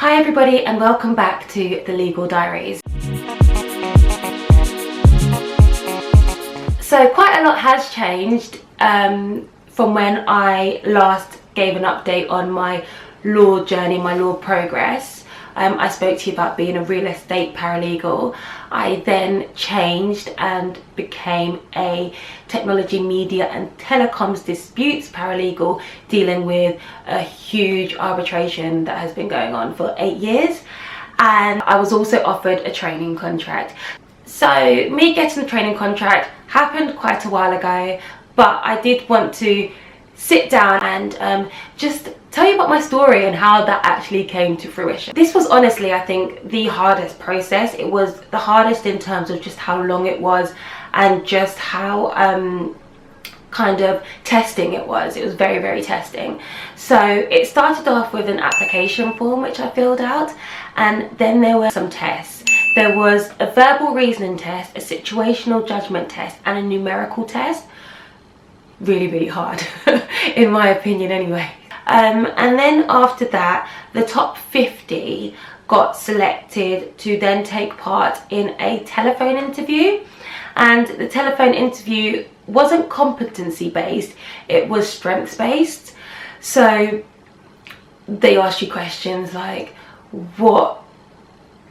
Hi everybody and welcome back to the Legal Diaries. So quite a lot has changed from when I last gave an update on my law journey, my law progress. I spoke to you about being a real estate paralegal. I then changed and became a technology, media and telecoms disputes paralegal, dealing with a huge arbitration that has been going on for 8 years. And I was also offered a training contract. So me getting the training contract happened quite a while ago, but I did want to sit down and just tell you about my story and how that actually came to fruition. This was honestly, I think, the hardest process. It was the hardest in terms of just how long it was and just how kind of testing it was. It was very, very testing. So it started off with an application form which I filled out, and then there were some tests. There was a verbal reasoning test, a situational judgment test and a numerical test. Really, really hard in my opinion anyway. And then after that, the top 50 got selected to then take part in a telephone interview. And the telephone interview wasn't competency based, it was strengths based. So they asked you questions like, what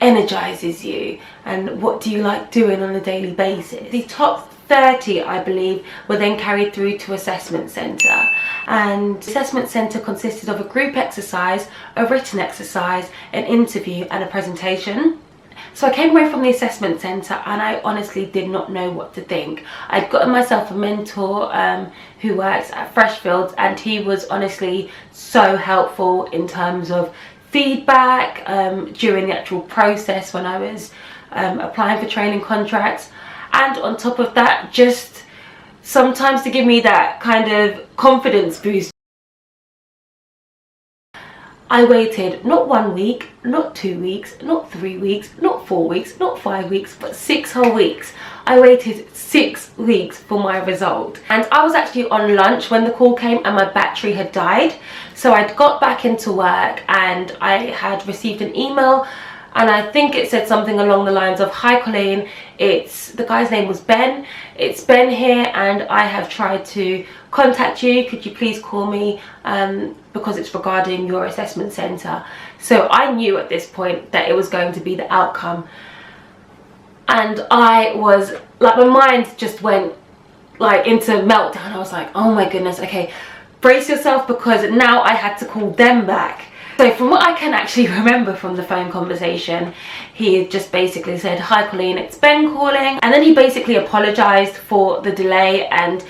energizes you and what do you like doing on a daily basis? The top 30, I believe, were then carried through to assessment centre, and the assessment centre consisted of a group exercise, a written exercise, an interview and a presentation. So I came away from the assessment centre and I honestly did not know what to think. I'd gotten myself a mentor who works at Freshfields, and he was honestly so helpful in terms of feedback during the actual process when I was applying for training contracts. And on top of that, just sometimes to give me that kind of confidence boost. I waited not 1 week, not 2 weeks, not 3 weeks, not 4 weeks, not 5 weeks, but 6 whole weeks. I waited 6 weeks for my result. And I was actually on lunch when the call came and my battery had died. So I'd got back into work and I had received an email, and I think it said something along the lines of, "Hi Colleen, the guy's name was Ben. It's Ben here and I have tried to contact you. Could you please call me because it's regarding your assessment centre." So I knew at this point that it was going to be the outcome. And I was like, my mind just went like into meltdown. I was like, oh my goodness, okay, brace yourself, because now I had to call them back. So from what I can actually remember from the phone conversation, he just basically said, "Hi Colleen, it's Ben calling." And then he basically apologised for the delay and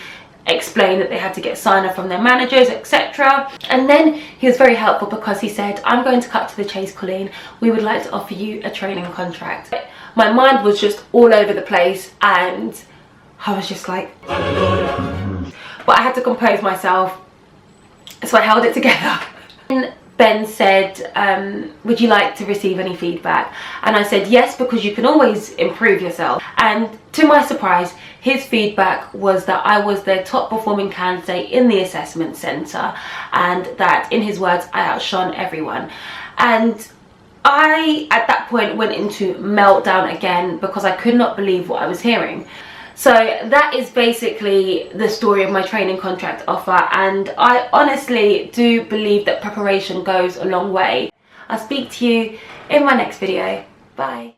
explained that they had to get sign-off from their managers, etc. And then he was very helpful because he said, "I'm going to cut to the chase, Colleen. We would like to offer you a training contract." My mind was just all over the place and I was just like, but I had to compose myself, so I held it together. And Ben said, "Would you like to receive any feedback?" And I said yes, because you can always improve yourself. And to my surprise, his feedback was that I was the top performing candidate in the assessment centre, and that, in his words, I outshone everyone. And I, at that point, went into meltdown again because I could not believe what I was hearing. So that is basically the story of my training contract offer, and I honestly do believe that preparation goes a long way. I'll speak to you in my next video. Bye.